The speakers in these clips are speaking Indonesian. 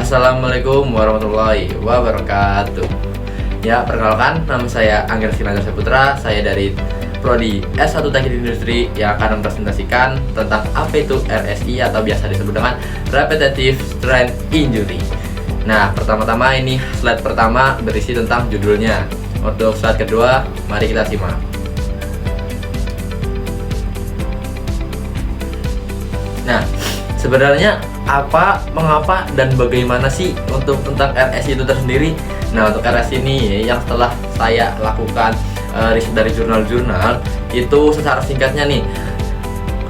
Assalamualaikum warahmatullahi wabarakatuh. Ya, perkenalkan, nama saya Angger Sinanda Saputra. Saya dari Prodi S1 Teknik Industri yang akan mempresentasikan tentang apa itu RSI atau biasa disebut dengan Repetitive Strain Injury. Nah, pertama-tama ini slide pertama berisi tentang judulnya. Untuk slide kedua, mari kita simak. Nah, sebenarnya apa, mengapa, dan bagaimana sih untuk tentang RSI itu tersendiri? Nah, untuk RSI ini yang setelah saya lakukan riset dari jurnal-jurnal, itu secara singkatnya nih,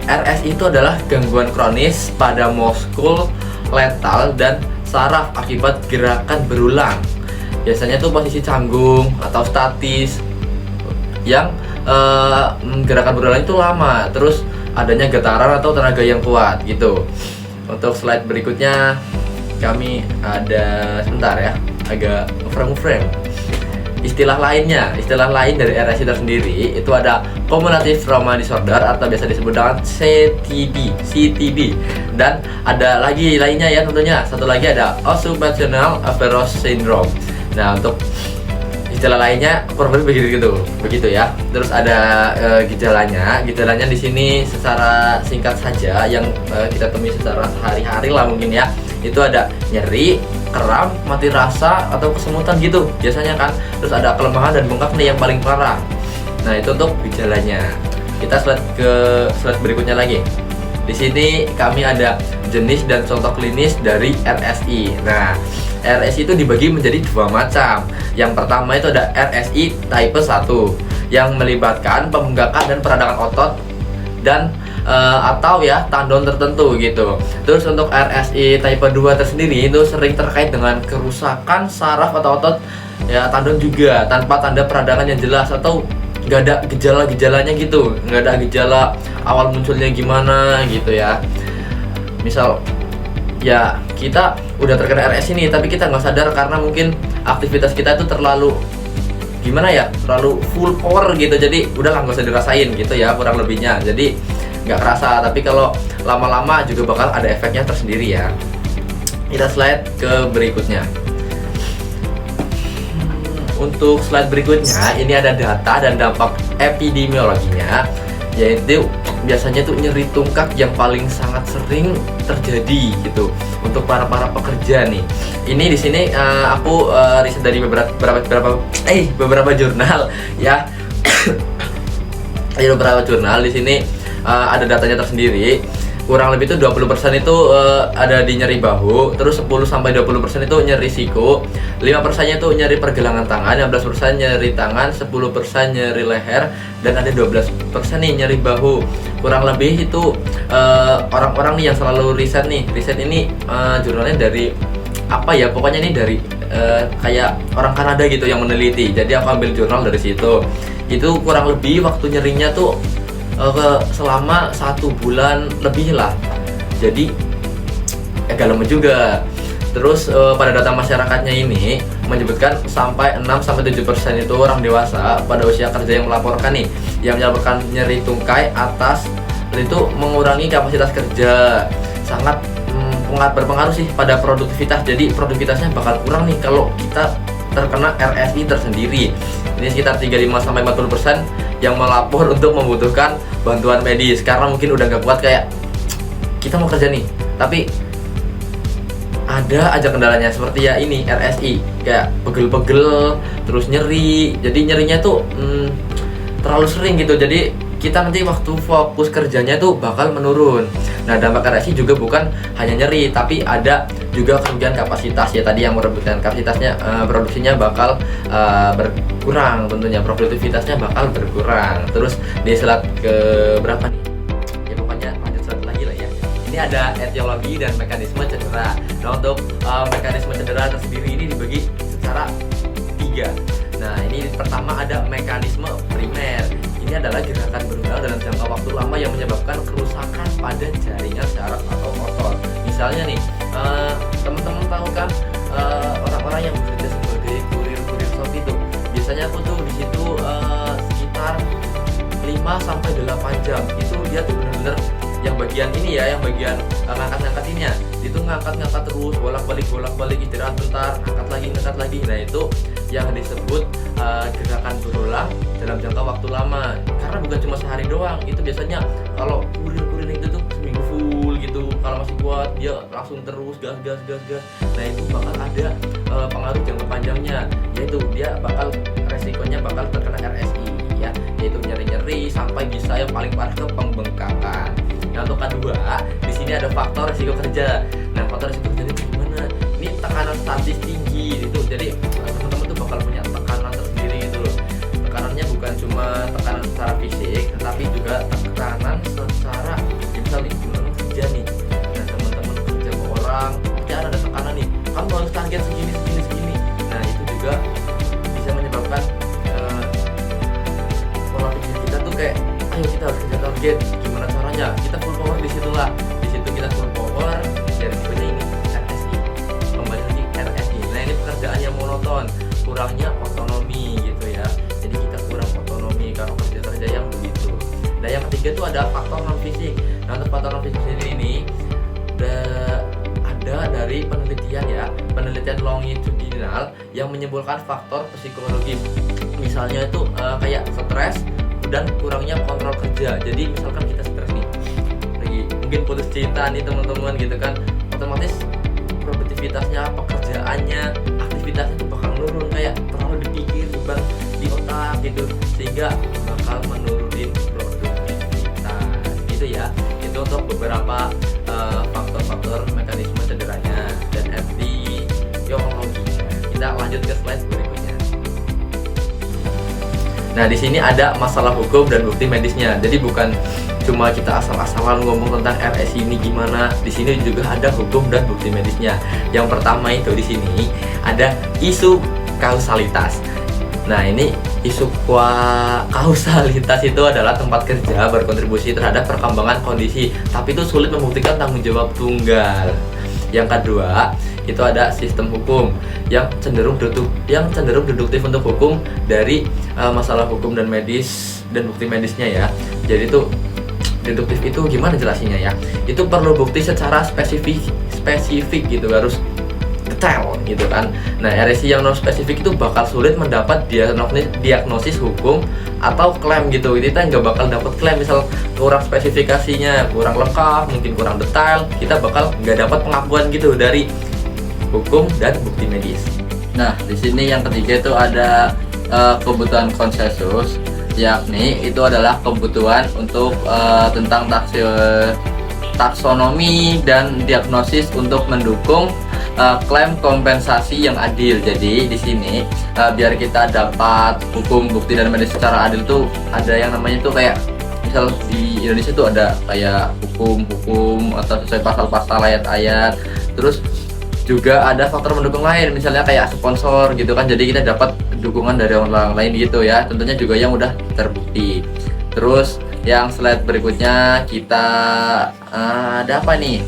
RSI itu adalah gangguan kronis pada muskul letal dan saraf akibat gerakan berulang. Biasanya tuh posisi canggung atau statis yang gerakan berulang itu lama, terus adanya getaran atau tenaga yang kuat gitu. Untuk slide berikutnya kami ada, sebentar ya, agak frame. Istilah lain dari RSI tersendiri itu ada Cumulative Trauma Disorder atau biasa disebut dengan CTD. Dan ada lagi lainnya ya, tentunya satu lagi ada Occupational Average Syndrome. Nah, untuk istilah lainnya kurang lebih begitu ya. Terus ada gejalanya di sini secara singkat saja yang kita temui secara sehari-hari lah mungkin ya. Itu ada nyeri, kram, mati rasa atau kesemutan gitu biasanya kan. Terus ada kelemahan dan bengkak nih yang paling parah. Nah, itu untuk gejalanya. Kita slide berikutnya lagi. Di sini kami ada jenis dan contoh klinis dari RSI. Nah, RSI itu dibagi menjadi dua macam. Yang pertama itu ada RSI type 1 yang melibatkan pembengkakan dan peradangan otot dan atau ya tendon tertentu gitu. Terus untuk RSI type 2 tersendiri itu sering terkait dengan kerusakan saraf atau otot ya, tendon juga tanpa tanda peradangan yang jelas atau nggak ada gejala-gejalanya gitu, nggak ada gejala awal munculnya gimana gitu ya. Misal ya kita udah terkena RS ini tapi kita nggak sadar karena mungkin aktivitas kita itu terlalu gimana ya, terlalu full power gitu, jadi udahlah nggak usah dirasain gitu ya kurang lebihnya, jadi nggak kerasa. Tapi kalau lama-lama juga bakal ada efeknya tersendiri ya. Kita slide ke berikutnya. Untuk slide berikutnya ini ada data dan dampak epidemiologinya, yaitu biasanya tuh nyeri tungkak yang paling sangat sering terjadi gitu untuk para pekerja nih. Ini di sini aku riset dari beberapa jurnal ya. Ada beberapa jurnal di sini ada datanya tersendiri. Kurang lebih itu 20% itu ada di nyeri bahu, terus 10-20% itu nyeri siku, 5% itu nyeri pergelangan tangan, 15% nyeri tangan, 10% nyeri leher, dan ada 12% nih nyeri bahu. Kurang lebih itu orang-orang nih yang selalu riset ini jurnalnya dari apa ya, pokoknya ini dari kayak orang Kanada gitu yang meneliti. Jadi aku ambil jurnal dari situ. Itu kurang lebih waktu nyerinya tuh selama 1 bulan lebih lah, jadi agak lama juga. Terus pada data masyarakatnya ini menyebutkan sampai 6-7% itu orang dewasa pada usia kerja yang melaporkan nyeri tungkai atas itu mengurangi kapasitas kerja, sangat berpengaruh sih pada produktivitas. Jadi produktivitasnya bakal kurang nih kalau kita terkena RSI tersendiri. Ini sekitar 35-40% yang melapor untuk membutuhkan bantuan medis karena mungkin udah gak kuat, kayak kita mau kerja nih tapi ada aja kendalanya seperti ya ini RSI, kayak pegel-pegel terus nyeri, jadi nyerinya tuh terlalu sering gitu, jadi kita nanti waktu fokus kerjanya tuh bakal menurun. Nah, dampak RSI juga bukan hanya nyeri, tapi ada juga kerugian kapasitas ya, tadi yang merebutkan kapasitasnya, produksinya bakal berkurang, tentunya produktivitasnya bakal berkurang. Terus di slide ke berapa nih? Ya pokoknya lanjut slide lagi lah ya. Ini ada etiologi dan mekanisme cedera. Nah, untuk mekanisme cedera tersendiri ini dibagi secara 3. Nah, ini pertama ada mekanisme primer. Ini adalah gerakan berulang dalam jangka waktu lama yang menyebabkan kerusakan pada jaringan saraf atau otot. Misalnya nih, teman-teman tahu kan orang-orang yang bekerja sebagai kurir Shopee itu, biasanya aku tuh di situ sekitar 5-8 jam. Itu dia tuh benar-benar yang bagian ini ya, yang bagian ngangkat-ngangkatinnya, itu ngangkat terus, bolak-balik istirahat bentar, ngangkat lagi. Nah itu yang disebut gerakan berulang dalam jangka waktu lama, karena bukan cuma sehari doang. Itu biasanya kalau kurir itu tuh seminggu full gitu. Kalau masih kuat dia langsung terus gas. Nah itu bakal ada pengaruh jangka panjangnya, yaitu dia bakal resikonya bakal terkena RSI ya, yaitu nyeri sampai bisa yang paling parah ke pembengkakan. Nah untuk kedua, di sini ada faktor risiko kerja. Nah faktor risiko kerja itu gimana? Ini tekanan statis tinggi gitu. Jadi teman-teman tuh bakal punya tekanan tersendiri gitu loh. Tekanannya bukan cuma tekanan secara fisik, tetapi juga tekanan secara misalnya gimana kerja nih. Nah teman-teman kerja ke orang, pasti ada tekanan nih. Kamu harus target segini. Nah itu juga bisa menyebabkan pola pikir kita tuh kayak, ayo kita harus kerja target. Gimana caranya? Kita full power di situ kita full power. Dan sebenarnya ini RSI, kembali lagi RSI. Nah ini pekerjaan yang monoton, kurangnya otonomi gitu ya. Jadi kita kurang otonomi kalau kerja yang begitu. Nah yang ketiga itu ada faktor non fisik. Nah untuk faktor non fisik sendiri ini ada dari penelitian longitudinal yang menyimpulkan faktor psikologis. Misalnya itu kayak stres dan kurangnya kontrol kerja. Jadi misalkan kita stres nih, lagi mungkin putus cinta nih teman-teman gitu kan, otomatis produktivitasnya, pekerjaannya, aktivitasnya itu bakal menurun, kayak terlalu dipikir beban di otak gitu, sehingga bakal menurunin produktivitas gitu ya. Itu untuk beberapa faktor-faktor mekanisme cederanya dan etiologinya. Kita lanjut ke slide berikutnya. Nah di sini ada masalah hukum dan bukti medisnya. Jadi bukan cuma kita asal-asalan ngomong tentang RSI ini gimana. Di sini juga ada hukum dan bukti medisnya. Yang pertama itu di sini ada isu kausalitas. Nah ini isu kausalitas itu adalah tempat kerja berkontribusi terhadap perkembangan kondisi, tapi itu sulit membuktikan tanggung jawab tunggal. Yang kedua itu ada sistem hukum yang cenderung deduktif untuk hukum dari masalah hukum dan medis dan bukti medisnya ya. Jadi itu deduktif itu gimana jelasinnya ya? Itu perlu bukti secara spesifik gitu, harus detail gitu kan. Nah RSI yang non spesifik itu bakal sulit mendapat diagnosis hukum atau klaim gitu. Kita nggak bakal dapat klaim, misal kurang spesifikasinya, kurang lengkap, mungkin kurang detail, kita bakal nggak dapat pengakuan gitu dari hukum dan bukti medis. Nah di sini yang ketiga itu ada kebutuhan konsensus, yakni itu adalah kebutuhan untuk tentang taksonomi dan diagnosis untuk mendukung klaim kompensasi yang adil. Jadi di sini biar kita dapat hukum, bukti dan medis secara adil tuh ada yang namanya tuh kayak misal di Indonesia tuh ada kayak hukum atau sesuai pasal-pasal, ayat-ayat. Terus juga ada faktor mendukung lain, misalnya kayak sponsor gitu kan. Jadi kita dapat dukungan dari orang lain gitu ya. Tentunya juga yang udah terbukti. Terus yang slide berikutnya kita ada apa nih?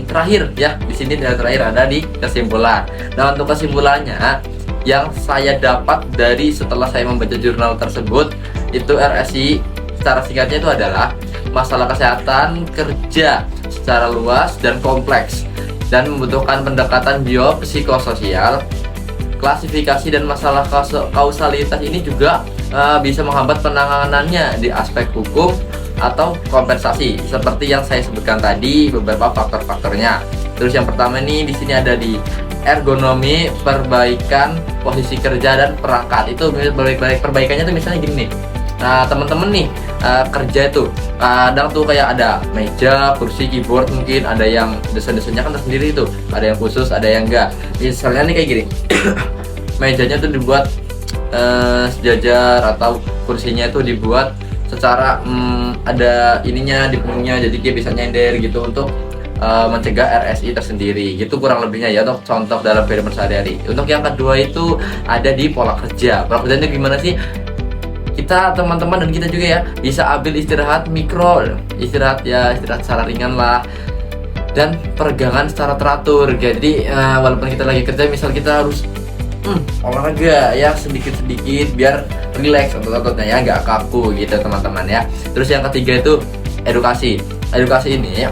Terakhir ya, di sini terakhir ada di kesimpulan. Nah untuk kesimpulannya yang saya dapat dari setelah saya membaca jurnal tersebut itu RSI secara singkatnya itu adalah masalah kesehatan kerja secara luas dan kompleks dan membutuhkan pendekatan biopsikososial. Klasifikasi dan masalah kausalitas ini juga bisa menghambat penanganannya di aspek hukum atau kompensasi seperti yang saya sebutkan tadi beberapa faktor-faktornya. Terus yang pertama nih di sini ada di ergonomi, perbaikan posisi kerja dan perangkat. Itu perbaikannya tuh misalnya gini nih. Nah teman-teman nih kerja itu kadang tuh kayak ada meja, kursi, keyboard, mungkin ada yang desain-desainnya kan tersendiri itu, ada yang khusus, ada yang enggak. Misalnya nih kayak gini, mejanya tuh dibuat sejajar atau kursinya itu dibuat secara ada ininya di punggungnya, jadi dia bisa nyender gitu untuk mencegah RSI tersendiri. Gitu kurang lebihnya ya untuk contoh dalam kehidupan sehari-hari. Untuk yang kedua itu ada di pola kerja. Pola kerjanya gimana sih? Kita teman-teman dan kita juga ya bisa ambil istirahat mikro, istirahat secara ringan lah, dan peregangan secara teratur. Jadi walaupun kita lagi kerja, misal kita harus olahraga ya sedikit-sedikit biar rileks otot-ototnya ya, nggak kaku gitu teman-teman ya. Terus yang ketiga itu edukasi ini ya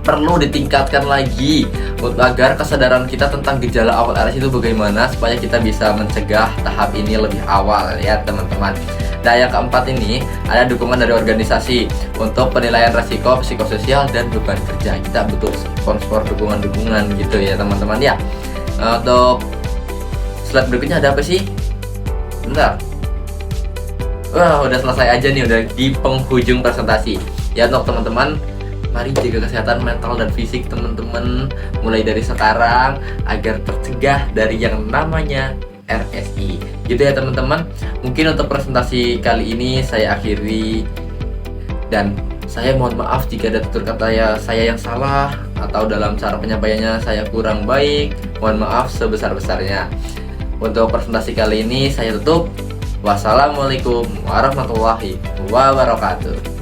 perlu ditingkatkan lagi agar kesadaran kita tentang gejala awal RS itu bagaimana supaya kita bisa mencegah tahap ini lebih awal ya teman-teman. Nah yang keempat ini ada dukungan dari organisasi untuk penilaian resiko psikososial dan beban kerja. Kita butuh sponsor dukungan-dukungan gitu ya teman-teman ya. Untuk slide berikutnya ada apa sih? Bentar. Wah udah selesai aja nih, udah di penghujung presentasi. Ya untuk teman-teman, mari jaga kesehatan mental dan fisik teman-teman mulai dari sekarang agar tercegah dari yang namanya RSI. Gitu ya teman-teman. Mungkin untuk presentasi kali ini saya akhiri, dan saya mohon maaf jika ada tutur kata saya yang salah atau dalam cara penyampaiannya saya kurang baik. Mohon maaf sebesar-besarnya. Untuk presentasi kali ini saya tutup. Wassalamualaikum warahmatullahi wabarakatuh.